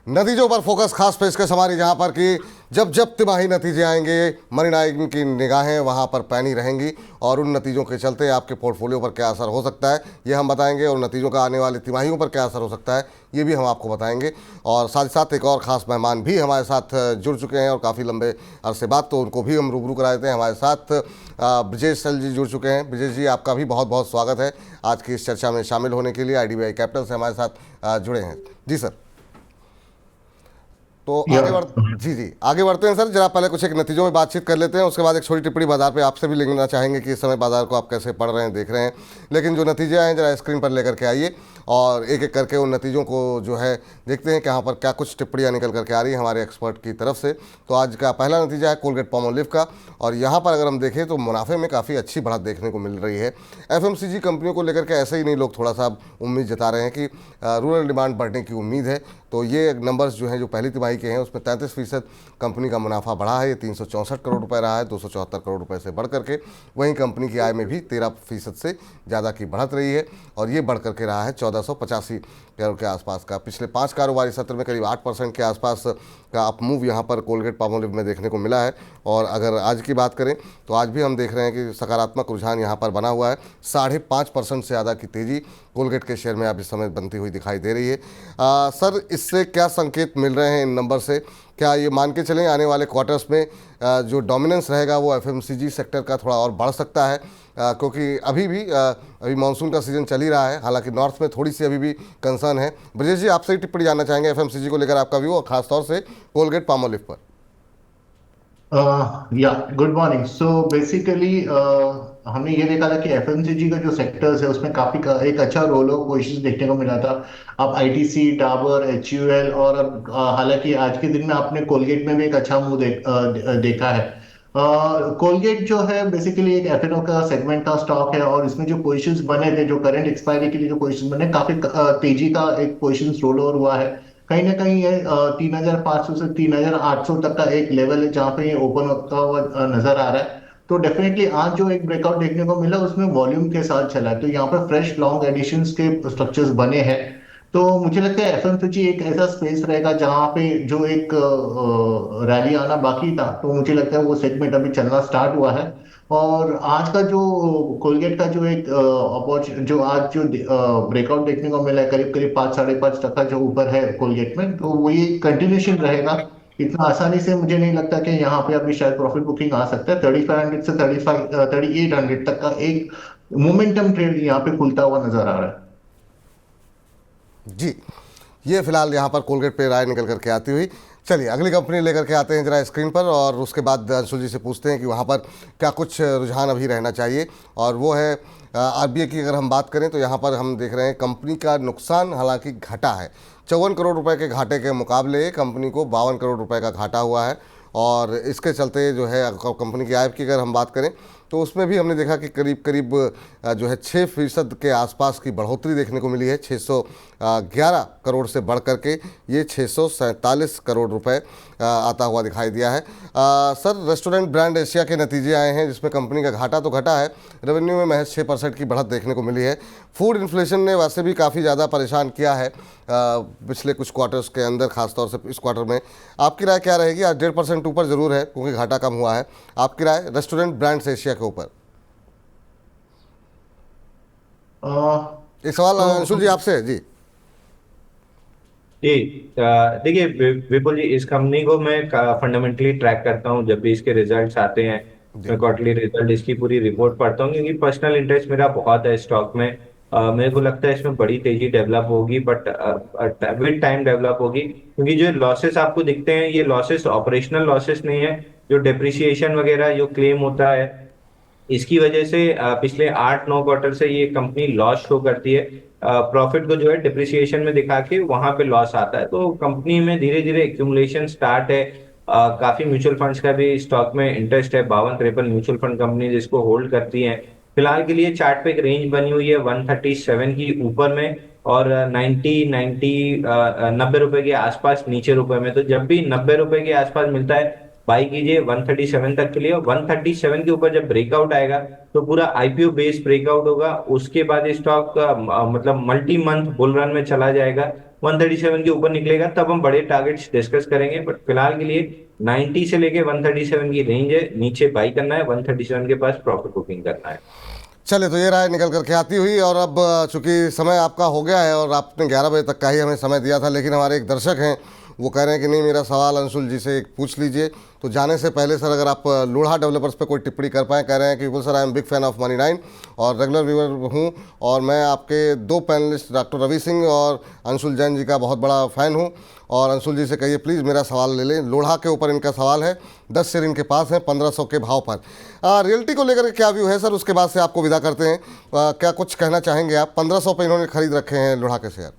नतीजों पर फोकस खास पेशकश हमारी, जहां पर कि जब जब तिमाही नतीजे आएंगे मनी नाइक की निगाहें वहां पर पैनी रहेंगी और उन नतीजों के चलते आपके पोर्टफोलियो पर क्या असर हो सकता है ये हम बताएंगे, और नतीजों का आने वाली तिमाहियों पर क्या असर हो सकता है ये भी हम आपको बताएंगे। और साथ ही साथ एक और ख़ास मेहमान भी हमारे साथ जुड़ चुके हैं और काफ़ी लंबे अरसे बाद, तो उनको भी हम रूबरू करा देते हैं। हमारे साथ ब्रजेश सल जी जुड़ चुके हैं। ब्रजेश जी, आपका भी बहुत बहुत स्वागत है आज की इस चर्चा में शामिल होने के लिए। IDBI कैपिटल से हमारे साथ जुड़े हैं। जी सर, तो या जी जी आगे बढ़ते हैं सर। जरा पहले कुछ एक नतीजों में बातचीत कर लेते हैं, उसके बाद एक छोटी टिप्पणी बाजार पे आपसे भी लेना चाहेंगे कि इस समय बाजार को आप कैसे पढ़ रहे हैं, देख रहे हैं। लेकिन जो नतीजे आए हैं जरा स्क्रीन पर लेकर के आइए और एक एक करके उन नतीजों को जो है देखते हैं कि यहाँ पर क्या कुछ टिप्पणियाँ निकल करके आ रही हैं हमारे एक्सपर्ट की तरफ से। तो आज का पहला नतीजा है कोलगेट पामोलिव का, और यहाँ पर अगर हम देखें तो मुनाफे में काफ़ी अच्छी बढ़त देखने को मिल रही है। FMCG कंपनियों को लेकर के ऐसे ही नहीं लोग थोड़ा सा उम्मीद जता रहे हैं कि रूरल डिमांड बढ़ने की उम्मीद है। तो ये नंबर्स जो हैं जो पहली तिमाही के हैं उसमें 33% कंपनी का मुनाफा बढ़ा है। ये 364 करोड़ रुपए रहा है 274 करोड़ रुपए से बढ़ करके। वहीं कंपनी की आय में भी 13% से ज़्यादा की बढ़त रही है और ये बढ़ करके रहा है 1485 करोड़ के आसपास का। पिछले 5 कारोबारी सत्र में करीब 8% के आसपास का अप मूव यहाँ पर कोलगेट पामोलिव में देखने को मिला है। और अगर आज की बात करें तो आज भी हम देख रहे हैं कि सकारात्मक रुझान यहाँ पर बना हुआ है। 5.5% से ज़्यादा की तेज़ी कोलगेट के शेयर में अब इस समय बनती हुई दिखाई दे रही है। सर, इससे क्या संकेत मिल रहे हैं इन नंबर से? क्या ये मान के चलें आने वाले क्वार्टर्स में जो डोमिनेंस रहेगा वो FMCG सेक्टर का थोड़ा और बढ़ सकता है? क्योंकि अभी मानसून का सीज़न चल ही रहा है, हालांकि नॉर्थ में थोड़ी सी अभी भी कंसर्न है। ब्रजेश जी, आपसे ही टिप्पणी जानना चाहेंगे FMCG को लेकर आपका व्यू, और खासतौर से कोलगेट पामोलिव पर। या गुड मॉर्निंग। सो बेसिकली हमने ये देखा था कि एफएमसीजी का जो सेक्टर्स है उसमें एक अच्छा रोल ऑफ पोजिशन देखने को मिला था। अब आईटीसी, डाबर, HUL और अब हालांकि आज के दिन में आपने कोलगेट में भी एक अच्छा मुंह देखा है। कोलगेट जो है बेसिकली एक एफएनओ का सेगमेंट का स्टॉक है और इसमें जो पोजीशंस बने थे, जो करंट एक्सपायरी के लिए जो पोजीशन बने, काफी तेजी का एक पोजीशन रोल ओवर हुआ है। कहीं ना कहीं ये 3,500 से 3,800 तक का एक लेवल है जहां पे ये ओपन होता हुआ नजर आ रहा है। तो डेफिनेटली आज जो एक ब्रेकआउट देखने को मिला उसमें वॉल्यूम के साथ चला है, तो यहाँ पर फ्रेश लॉन्ग एडिशंस के स्ट्रक्चर्स बने हैं। तो मुझे लगता है एफएमसीजी एक ऐसा स्पेस रहेगा जहां पे जो एक रैली आना बाकी था, तो मुझे लगता है वो सेगमेंट अभी चलना स्टार्ट हुआ है। और आज का जो कोलगेट का जो एक जो आज जो ब्रेकआउट देखने को मिला है, करीब करीब 5 साढ़े 5% जो ऊपर है कोलगेट में, तो वो ये कंटिन्यूशन रहेगा। इतना आसानी से मुझे नहीं लगता कि यहाँ पे अभी शायद प्रॉफिट बुकिंग आ सकता है। 3500 से 3800 तक का एक मोमेंटम ट्रेड यहाँ पे खुलता हुआ नजर आ रहा है। जी, ये फिलहाल यहाँ पर कोलगेट पे राय निकल करके आती हुई। चलिए अगली कंपनी लेकर के आते हैं जरा स्क्रीन पर, और उसके बाद अंशु जी से पूछते हैं कि वहाँ पर क्या कुछ रुझान अभी रहना चाहिए। और वो है RBI की। अगर हम बात करें तो यहाँ पर हम देख रहे हैं कंपनी का नुकसान हालांकि घटा है। 54 करोड़ रुपए के घाटे के मुकाबले कंपनी को 52 करोड़ रुपए का घाटा हुआ है। और इसके चलते जो है कंपनी की आय की अगर हम बात करें तो उसमें भी हमने देखा कि करीब करीब जो है 6% के आसपास की बढ़ोतरी देखने को मिली है। 611 करोड़ से बढ़ करके ये 647 करोड़ रुपए आता हुआ दिखाई दिया है। सर, रेस्टोरेंट ब्रांड एशिया के नतीजे आए हैं जिसमें कंपनी का घाटा तो घटा है, रेवेन्यू में महज 6% की बढ़त देखने को मिली है। फूड इन्फ्लेशन ने वैसे भी काफ़ी ज़्यादा परेशान किया है पिछले कुछ क्वार्टर्स के अंदर, खासतौर से इस क्वार्टर में। आपकी राय क्या रहेगी? आज 1.5% ऊपर ज़रूर है क्योंकि घाटा कम हुआ है। आपकी राय रेस्टोरेंट ब्रांड्स एशिया के ऊपर? अ, एक सवाल तो अंशुल जी आपसे। जी जी। देखिए विपुल जी, इस कंपनी को मैं फंडामेंटली ट्रैक करता हूँ जब भी इसके रिजल्ट्स आते हैं। जी मैं क्वार्टरली रिजल्ट इसकी पूरी रिपोर्ट पढ़ता हूँ क्योंकि पर्सनल इंटरेस्ट मेरा बहुत है स्टॉक में। मेरे को लगता है इसमें बड़ी तेजी डेवलप होगी, बट विद टाइम डेवलप होगी, क्योंकि जो लॉसेस आपको दिखते हैं ये लॉसेस ऑपरेशनल लॉसेस नहीं है। जो डिप्रिसिएशन वगैरह जो क्लेम होता है इसकी वजह से पिछले 8-9 क्वार्टर से ये कंपनी लॉस शो करती है। प्रॉफिट को जो है डिप्रिसिएशन में दिखा के वहां पे लॉस आता है, तो कंपनी में धीरे धीरे एक्यूमुलेशन स्टार्ट है। काफी म्यूचुअल फंड्स का भी स्टॉक में इंटरेस्ट है। 52-53 म्यूचुअल फंड कंपनी जिसको होल्ड करती हैं। फिलहाल के लिए चार्ट पे एक रेंज बनी हुई है 137 की ऊपर में, और 90 रुपए के आसपास नीचे रुपए में। तो जब भी 90 रुपए के आसपास मिलता है बाई कीजिए 137 तक के लिए, और 137 के ऊपर जब ब्रेकआउट आएगा तो पूरा IPO बेस ब्रेकआउट होगा। उसके बाद स्टॉक मतलब मल्टी मंथ बुल रन में चला जाएगा। 137 के ऊपर निकलेगा तब हम बड़े टारगेट्स डिस्कस करेंगे, बट फिलहाल के लिए 90 से लेके 137 की रेंज है, नीचे बाई करना है, 137 के पास प्रॉफिट बुकिंग करना है। चलिए, तो ये राय निकल करके आती हुई। और अब चूंकि समय आपका हो गया है और आपने 11 बजे तक का ही हमें समय दिया था, लेकिन हमारे एक दर्शक हैं वो कह रहे हैं कि नहीं, मेरा सवाल अंशुल जी से एक पूछ लीजिए। तो जाने से पहले सर, अगर आप लोढ़ा डेवलपर्स पे कोई टिप्पणी कर पाएँ। कह रहे हैं कि Vipul sir, I am big fan of मनी9 और रेगुलर व्यूअर हूँ, और मैं आपके दो पैनलिस्ट डॉक्टर रवि सिंह और अंशुल जैन जी का बहुत बड़ा फ़ैन हूँ। और अंशुल जी से कहिए प्लीज़ मेरा सवाल ले लें। लोढ़ा के ऊपर इनका सवाल है, 10 शेयर इनके पास हैं 1500 के भाव पर। रियल्टी को लेकर के क्या व्यू है सर, उसके बाद से आपको विदा करते हैं। क्या कुछ कहना चाहेंगे आप? 1500 पे इन्होंने खरीद रखे हैं लोढ़ा के शेयर।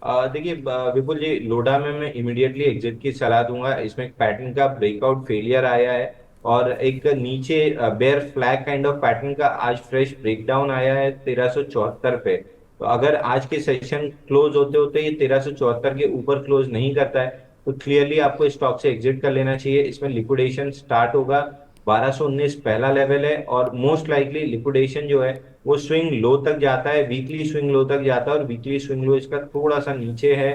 देखिए विपुल जी, लोडा में मैं इमीडिएटली एग्जिट की सलाह दूंगा। इसमें एक पैटर्न का ब्रेकआउट फेलियर आया है और एक नीचे bear flag kind of pattern का आज फ्रेश ब्रेकडाउन आया है 1374 पे। तो अगर आज के सेशन क्लोज होते होते ये 1374 के ऊपर क्लोज नहीं करता है तो क्लियरली आपको स्टॉक से एग्जिट कर लेना चाहिए। इसमें लिक्विडेशन स्टार्ट होगा, 1219 पहला लेवल है और मोस्ट लाइकली लिक्विडेशन जो है वो स्विंग लो तक जाता है, वीकली स्विंग लो तक जाता है और वीकली स्विंग लो इसका थोड़ा सा नीचे है,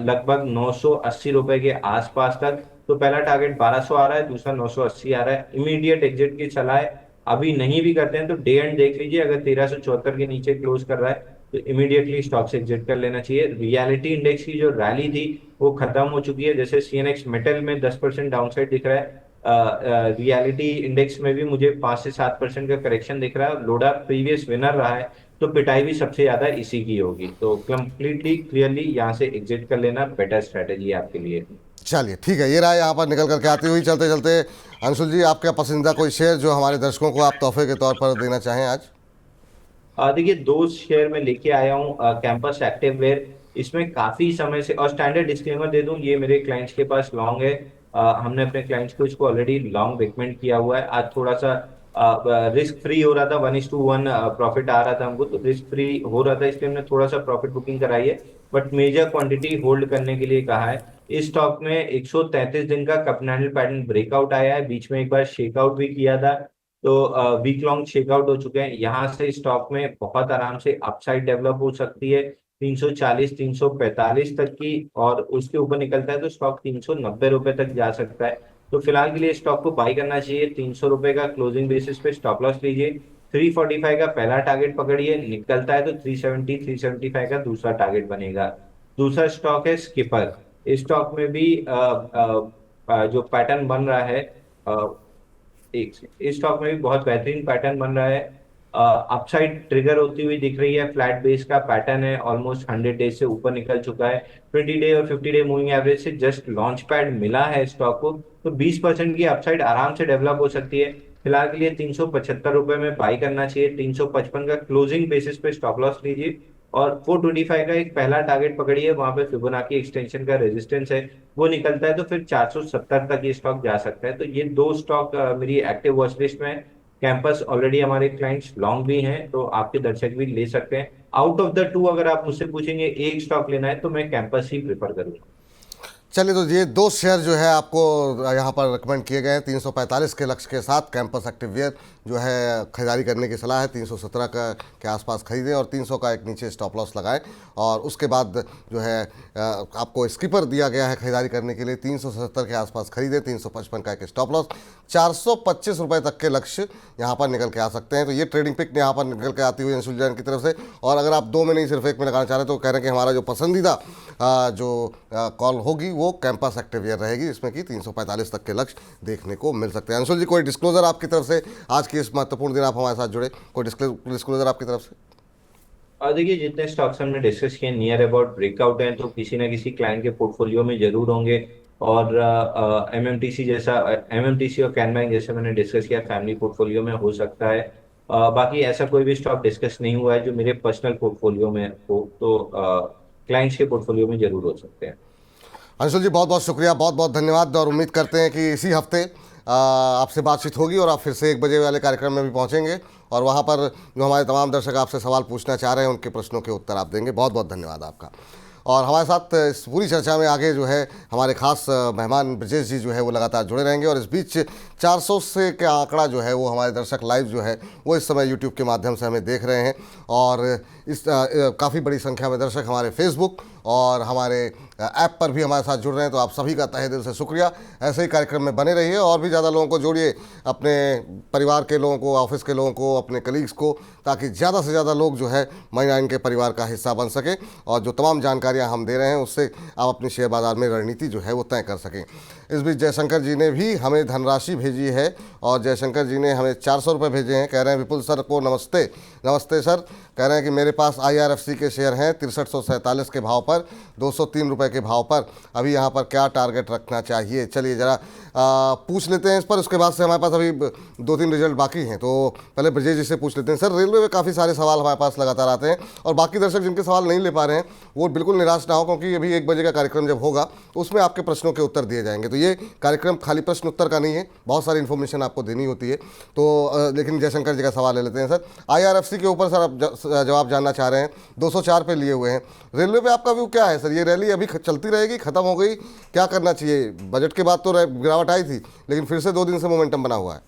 लगभग 980 रुपए के आसपास तक। तो पहला टारगेट 1200 आ रहा है, दूसरा 980 आ रहा है। इमीडिएट एग्जिट की सलाह है। अभी नहीं भी करते हैं तो डे एंड देख लीजिए, अगर 1374 के नीचे क्लोज कर रहा है तो इमीडिएटली स्टॉक से एग्जिट कर लेना चाहिए। रियलिटी इंडेक्स की जो रैली थी वो खत्म हो चुकी है। जैसे सीएनएक्स मेटल में 10% डाउनसाइड दिख रहा है, रियलिटी इंडेक्स में भी मुझे 5 से 7% का करेक्शन दिख रहा है। लोडा प्रीवियस विनर रहा है तो पिटाई भी सबसे ज्यादा इसी की होगी। तो कंप्लीटली क्लियरली यहाँ से एग्जिट कर लेना बेटर स्ट्रेटेजी है आपके लिए। चलिए ठीक है, ये राय यहाँ पर निकल करके आती हुई। चलते चलते अंशुल जी, आपका पसंदीदा कोई शेयर जो हमारे दर्शकों को आप तोहफे के तौर पर देना चाहें आज? देखिए, दो शेयर में लेके आया हूँ, कैंपस एक्टिववेयर। इसमें काफी समय से, और स्टैंडर्ड डिस्क्लेमर दे दूं, ये मेरे क्लाइंट्स के पास लॉन्ग है। हमने अपने क्लाइंट्स को इसको ऑलरेडी लॉन्ग रिकमेंड किया हुआ है। आज थोड़ा सा रिस्क फ्री हो रहा था, 1:1 प्रॉफिट आ रहा था हमको, तो रिस्क फ्री हो रहा था इसलिए हमने थोड़ा सा प्रॉफिट बुकिंग कराई है, बट मेजर क्वांटिटी होल्ड करने के लिए कहा है। इस स्टॉक में 133 दिन का कप कैंडल पैटर्न ब्रेकआउट आया है, बीच में एक बार शेकआउट भी किया था, तो वीक लॉन्ग चेकआउट हो चुके हैं। यहाँ से स्टॉक में बहुत आराम से अपसाइड डेवलप हो सकती है 340 345 तक की, और उसके ऊपर निकलता है तो स्टॉक 390 रुपए तक जा सकता है। तो फिलहाल के लिए स्टॉक को बाई करना चाहिए। 300 रुपए का क्लोजिंग बेसिस पे स्टॉप लॉस लीजिए। 345 का पहला टारगेट पकड़िए, निकलता है तो 370 375 का दूसरा टारगेट बनेगा। दूसरा स्टॉक है स्किपर। इस स्टॉक में भी जो पैटर्न बन रहा है, एक इस स्टॉक में भी बहुत बेहतरीन पैटर्न बन रहा है। अपसाइड ट्रिगर होती हुई दिख रही है, फ्लैट बेस का पैटर्न है, ऑलमोस्ट 100 डेज से ऊपर निकल चुका है। 20 डे और 50 डे मूविंग एवरेज से जस्ट लॉन्च पैड मिला है स्टॉक को, तो 20% की अपसाइड आराम से डेवलप हो सकती है। फिलहाल के लिए 375 रुपए में बाई करना चाहिए। 355 का क्लोजिंग बेसिस पे स्टॉप लॉस लीजिए और 425 का एक पहला टारगेट पकड़िए, वहां पे फिबोनाची एक्सटेंशन का रेजिस्टेंस है, वो निकलता है तो फिर 470 तक ये स्टॉक जा सकता है। तो ये दो स्टॉक मेरी एक्टिव वॉच लिस्ट में है। कैंपस ऑलरेडी हमारे क्लाइंट्स लॉन्ग भी हैं तो आपके दर्शक भी ले सकते हैं। आउट ऑफ द टू अगर आप मुझसे पूछेंगे एक स्टॉक लेना है तो मैं कैंपस ही प्रेफर करूंगा। चलिए, तो ये दो शेयर जो है आपको यहाँ पर रिकमेंड किए गए हैं 345 के लक्ष्य के साथ। कैंपस एक्टिववेयर जो है खरीदारी करने की सलाह है, 317 का के आसपास खरीदें और 300 का एक नीचे स्टॉप लॉस लगाएं। और उसके बाद जो है आपको स्किपर दिया गया है खरीदारी करने के लिए, 377 के आसपास खरीदें, 355 का एक स्टॉप लॉस, 425 रुपये तक के लक्ष्य यहाँ पर निकल के आ सकते हैं। तो ये ट्रेडिंग पिक यहाँ पर निकल के आती हुई अंशुल जैन की तरफ से। और अगर आप दो में नहीं सिर्फ एक में लगाना चाह रहे तो कह रहे हैं कि हमारा जो पसंदीदा जो कॉल होगी वो कैंपस एक्टिववेयर रहेगी, इसमें कि 345 तक के लक्ष्य देखने को मिल सकते हैं। अंशुल जी, कोई डिस्क्लोजर आपकी तरफ से? आज के इस महत्वपूर्ण दिन आप हमारे साथ जुड़े, कोई डिस्क्लोजर आपकी तरफ से? और देखिए, जितने स्टॉक्स हमने डिस्कस किए नियर अबाउट ब्रेकआउट हैं तो किसी ना किसी क्लाइंट के पोर्टफोलियो में जरूर होंगे। और एमएमटीसी जैसा, एमएमटीसी और कैन बैंक जैसे मैंने डिस्कस किया फैमिली पोर्टफोलियो में हो सकता है। बाकी ऐसा कोई भी स्टॉक डिस्कस नहीं हुआ है जो मेरे पर्सनल पोर्टफोलियो में हो, तो क्लाइंट्स के पोर्टफोलियो में जरूर हो सकते हैं। अंशुल जी, बहुत बहुत शुक्रिया, बहुत बहुत धन्यवाद। और उम्मीद करते हैं कि इसी हफ्ते आपसे बातचीत होगी और आप फिर से 1 बजे वाले कार्यक्रम में भी पहुंचेंगे और वहां पर जो हमारे तमाम दर्शक आपसे सवाल पूछना चाह रहे हैं उनके प्रश्नों के उत्तर आप देंगे। बहुत बहुत धन्यवाद आपका। और हमारे साथ इस पूरी चर्चा में आगे जो है हमारे खास मेहमान ब्रजेश जी जो है वो लगातार जुड़े रहेंगे। और इस बीच 400 से का आंकड़ा जो है वो हमारे दर्शक लाइव जो है वो इस समय यूट्यूब के माध्यम से हमें देख रहे हैं। और इस काफ़ी बड़ी संख्या में दर्शक हमारे फेसबुक और हमारे ऐप पर भी हमारे साथ जुड़ रहे हैं, तो आप सभी का तहे दिल से शुक्रिया। ऐसे ही कार्यक्रम में बने रहिए और भी ज़्यादा लोगों को जोड़िए, अपने परिवार के लोगों को, ऑफिस के लोगों को, अपने कलीग्स को, ताकि ज़्यादा से ज़्यादा लोग जो है मनी 9 के परिवार का हिस्सा बन सके और जो तमाम जानकारियाँ हम दे रहे हैं उससे आप अपनी शेयर बाज़ार में रणनीति जो है वो तय कर सकें। इस बीच जयशंकर जी ने भी हमें धनराशि भेजी है और जयशंकर जी ने हमें 400 रुपये भेजे हैं। कह रहे हैं विपुल सर को नमस्ते। नमस्ते सर। कह रहे हैं कि मेरे पास IRFC के शेयर हैं 6347 के भाव पर, 203 रुपये के भाव पर। अभी यहाँ पर क्या टारगेट रखना चाहिए? चलिए ज़रा पूछ लेते हैं इस पर, उसके बाद से हमारे पास अभी 2-3 रिजल्ट बाकी हैं, तो पहले ब्रजेश जी से पूछ लेते हैं। सर, रेलवे में काफ़ी सारे सवाल हमारे पास लगातार आते हैं और बाकी दर्शक जिनके सवाल नहीं ले पा रहे हैं वो बिल्कुल निराश ना हो, क्योंकि अभी 1 बजे का कार्यक्रम जब होगा उसमें आपके प्रश्नों के उत्तर दिए जाएंगे। तो ये कार्यक्रम खाली प्रश्न उत्तर का नहीं है, बहुत सारी इन्फॉर्मेशन आपको देनी होती है। तो लेकिन जयशंकर जी का सवाल ले लेते हैं। सर, IRFC के ऊपर सर आप जवाब जानना चाह रहे हैं, 204 पे लिए हुए हैं। रेलवे पे आपका व्यू क्या है सर? ये रैली अभी चलती रहेगी, खत्म हो गई, क्या करना चाहिए? बजट के बाद तो गिरावट आई थी, लेकिन फिर से 2 दिन से मोमेंटम बना हुआ है।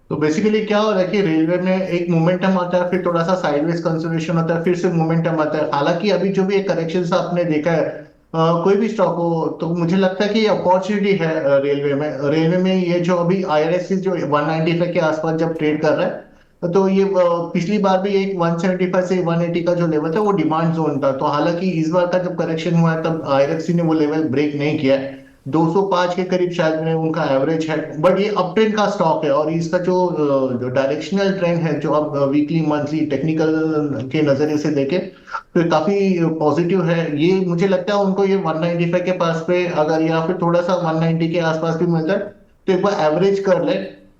तो बेसिकली क्या हो रहा है कि रेलवे में एक मोमेंटम आता है, फिर थोड़ा सा साइडवेज कंसोलिडेशन होता है, फिर से मोमेंटम आता है। हालांकि अभी जो भी एक करेक्शन आपने देखा है, कोई भी स्टॉक हो, तो मुझे लगता है कि ये अपॉर्चुनिटी है रेलवे में ये जो अभी IRSC जो 195 के आसपास जब ट्रेड कर रहा है, तो ये पिछली बार भी एक 175 से 180 का जो लेवल था वो डिमांड जोन था। तो हालांकि इस बार का जब करेक्शन हुआ है तब IRFC ने वो लेवल ब्रेक नहीं किया है। 205 के करीब शायद में उनका एवरेज है, बट ये अप ट्रेंड का स्टॉक है और इसका जो डायरेक्शनल ट्रेंड है, जो अब वीकली मंथली टेक्निकल के नजरिए से देखे तो ये काफी पॉजिटिव है। ये मुझे लगता है उनको ये 195 के पास पे अगर या फिर थोड़ा सा 190 के आसपास भी मिल जाए तो एक बार एवरेज कर ले।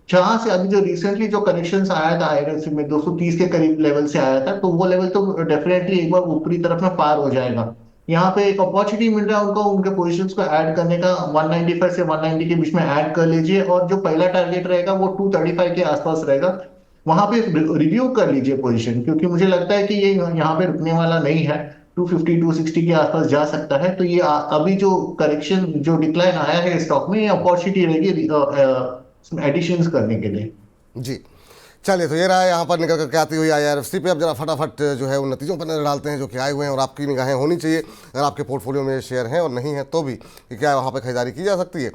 जहां से अभी जो रिसेंटली जो करेक्शन आया था IRFC में 230 के करीब लेवल से आया था, तो वो लेवल तो डेफिनेटली एक बार ऊपरी तरफ में पार हो जाएगा। यहाँ पे एक अपॉर्चुनिटी मिल रहा है उनको उनके पोजीशंस को ऐड करने का। 195 से 190 के बीच में ऐड कर लीजिए और जो पहला टारगेट रहेगा वो 235 के आसपास रहेगा। वहां पे रिव्यू कर लीजिए पोजीशन, क्योंकि मुझे लगता है कि ये यहाँ पे रुकने वाला नहीं है। 250 260 के आसपास जा सकता है। तो ये अभी जो करेक्शन जो डिक्लाइन आया है स्टॉक में, ये अपॉर्चुनिटी रहेगी एडिशंस करने के लिए। जी, चलिए, तो ये रहा यहाँ पर निकल करके आती हुई IRFC पे। अब जरा फटाफट जो है उन नतीजों पर नजर डालते हैं जो कि आए हुए हैं, और आपकी निगाहें होनी चाहिए अगर आपके पोर्टफोलियो में शेयर हैं और नहीं है तो भी, कि क्या वहाँ पर खरीदारी की जा सकती है।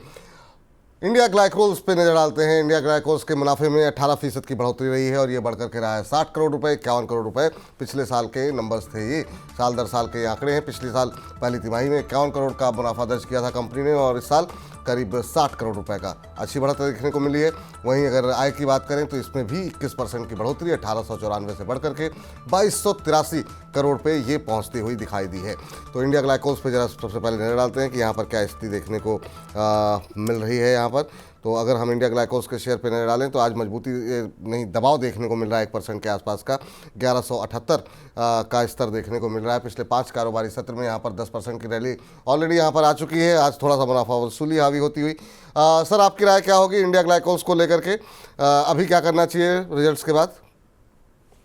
इंडिया ग्लाइकोल्स पे नजर डालते हैं। इंडिया ग्लाइकोल्स के मुनाफे में 18% की बढ़ोतरी रही है और ये बढ़कर के रहा है 60 करोड़ रुपए, 51 करोड़ रुपए पिछले साल के नंबर्स थे। ये साल दर साल के आंकड़े हैं। पिछले साल पहली तिमाही में 51 करोड़ का मुनाफा दर्ज किया था कंपनी ने और इस साल करीब 60 करोड़ रुपए का अच्छी बढ़ोतरी देखने को मिली है। वहीं अगर आय की बात करें तो इसमें भी 21% की बढ़ोतरी 1894 से बढ़कर के 2283 करोड़ पे ये पहुंचती हुई दिखाई दी है। तो इंडिया ग्लाइकोल्स पे जरा सबसे पहले नजर डालते हैं कि यहाँ पर क्या स्थिति देखने को मिल रही है। यहाँ पर तो अगर हम इंडिया ग्लाइकोल्स के शेयर पे नजर डालें तो आज मजबूती नहीं, दबाव देखने को मिल रहा है 1% के आसपास का। 1178 का स्तर देखने को मिल रहा है। पिछले 5 कारोबारी सत्र में यहाँ पर 10% की रैली ऑलरेडी यहाँ पर आ चुकी है। आज थोड़ा सा मुनाफा वसूली हावी होती हुई। सर, आपकी राय क्या होगी इंडिया ग्लाइकोल्स को लेकर के? अभी क्या करना चाहिए रिजल्ट्स के बाद?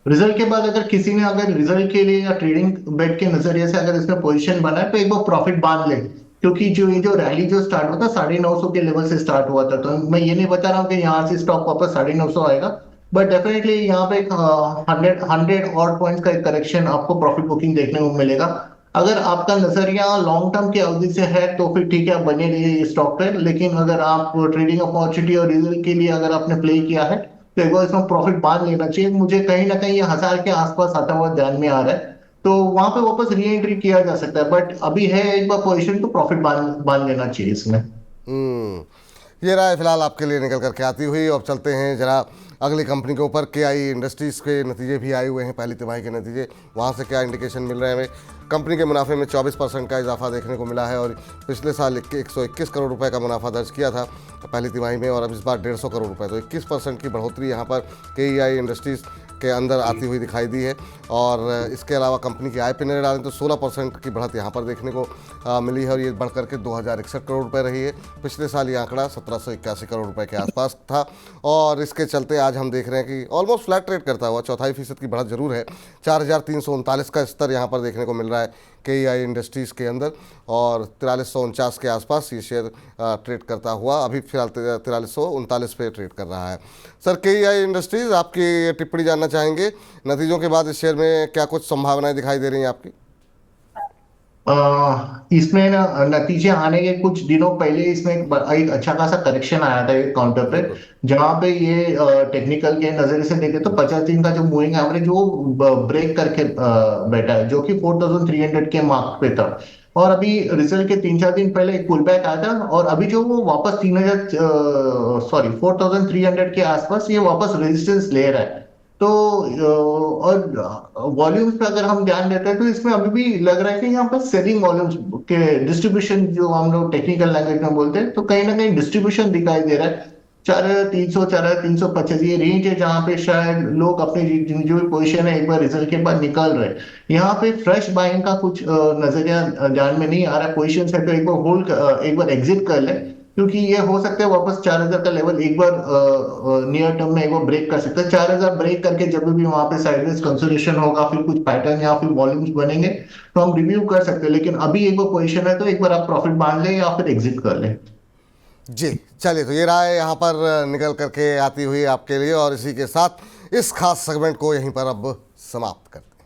रिजल्ट के बाद अगर किसी ने अगर रिजल्ट के लिए या ट्रेडिंग बेट के नजरिए से अगर इसमें पोजीशन बनाए तो एक बार प्रॉफिट बांध ले, क्योंकि जो रैली जो स्टार्ट हुआ था 950 के लेवल से स्टार्ट हुआ था। तो मैं ये नहीं बता रहा हूँ कि यहाँ से स्टॉक वापस 950 आएगा, बट डेफिनेटली यहाँ पे 100 और पॉइंट्स का एक करेक्शन आपको प्रॉफिट बुकिंग देखने को मिलेगा। अगर आपका नजरिया लॉन्ग टर्म की अवधि से है तो फिर ठीक है, आप बने रहिए स्टॉक पे। लेकिन अगर आप ट्रेडिंग अपॉर्चुनिटी और रिजल्ट के लिए अगर आपने प्ले किया है तो एक बार इसमें प्रॉफिट बांध लेना चाहिए। मुझे कहीं ना कहीं ये 1000 के आसपास आता हुआ ध्यान में आ रहा है, तो वहां पे वापस री एंट्री किया जा सकता है। बट अभी है एक बार पोजीशन, तो प्रॉफिट बांध लेना चाहिए इसमें। ये राय फिलहाल आपके लिए निकल करके आती हुई। अब चलते हैं जरा अगली कंपनी के ऊपर। KI इंडस्ट्रीज़ के नतीजे भी आए हुए हैं, पहली तिमाही के नतीजे। वहाँ से क्या इंडिकेशन मिल रहे हैं हमें? कंपनी के मुनाफे में 24% का इजाफा देखने को मिला है और पिछले साल 121 करोड़ रुपए का मुनाफा दर्ज किया था पहली तिमाही में और अब इस बार 150 करोड़ रुपए। तो 21% की बढ़ोतरी यहाँ पर KI इंडस्ट्रीज़ के अंदर आती हुई दिखाई दी है। और इसके अलावा कंपनी की आय पे नजर डालें तो 16% की बढ़त यहाँ पर देखने को मिली है और ये बढ़ करके 2061 करोड़ रुपए रही है। पिछले साल ये आंकड़ा 1781 करोड़ रुपए के आसपास था और इसके चलते आज हम देख रहे हैं कि ऑलमोस्ट फ्लैट ट्रेड करता हुआ 0.25% की बढ़त जरूर है। 4339 का स्तर यहाँ पर देखने को मिल रहा है KI इंडस्ट्रीज़ के अंदर और 4349 के आसपास ये शेयर ट्रेड करता हुआ अभी फिलहाल 4339 पे ट्रेड कर रहा है। सर, KI इंडस्ट्रीज़, आपकी टिप्पणी जानना चाहेंगे नतीजों के बाद इस शेयर में क्या कुछ संभावनाएं दिखाई दे रही हैं आपकी? इसमें ना नतीजे आने के कुछ दिनों पहले इसमें एक अच्छा खासा करेक्शन आया था एक काउंटर पे, बिल्कुल। जहां पे ये टेक्निकल के नजरिए से देखे तो 50 दिन का जो मूविंग एवरेज वो ब्रेक करके बैठा है, जो कि 4300 के मार्क पे था। और अभी रिजल्ट के 3-4 दिन पहले एक पुल बैक आया था, और अभी जो वो वापस 4300 के आसपास ये वापस रेजिस्टेंस ले रहा है। तो और वॉल्यूम्स पे अगर हम ध्यान देते हैं तो इसमें अभी भी लग रहा है कि यहाँ पर सेलिंग वॉल्यूम्स के डिस्ट्रीब्यूशन, जो हम लोग टेक्निकल लैंग्वेज में बोलते हैं, तो कहीं ना कहीं डिस्ट्रीब्यूशन दिखाई दे रहा है। 4300, 4325 ये रेंज है जहां पे शायद लोग अपने जो भी पोजीशन है एक बार रिजल्ट के बाद निकाल रहे हैं। यहाँ पे फ्रेश बाइंग का कुछ नजरिया ध्यान में नहीं आ रहा है। पोजीशन है तो एक बार होल्ड, एक बार एग्जिट कर ले, क्योंकि ये हो सकता है वापस 4000 का लेवल एक बार नियर टर्म में एक बार ब्रेक कर सकता है। 4000 ब्रेक करके जब भी वहां पे साइडवेज कंसोलिडेशन होगा, फिर कुछ पैटर्न या फिर वॉल्यूम्स बनेंगे, तो हम रिव्यू कर सकते हैं। लेकिन अभी एक बार पोजीशन है तो एक बार आप प्रॉफिट बांध ले या फिर एग्जिट कर ले। जी चलिए, तो ये रहा है यहाँ पर निकल करके आती हुई आपके लिए, और इसी के साथ इस खास सेगमेंट को यहीं पर अब समाप्त करते हैं।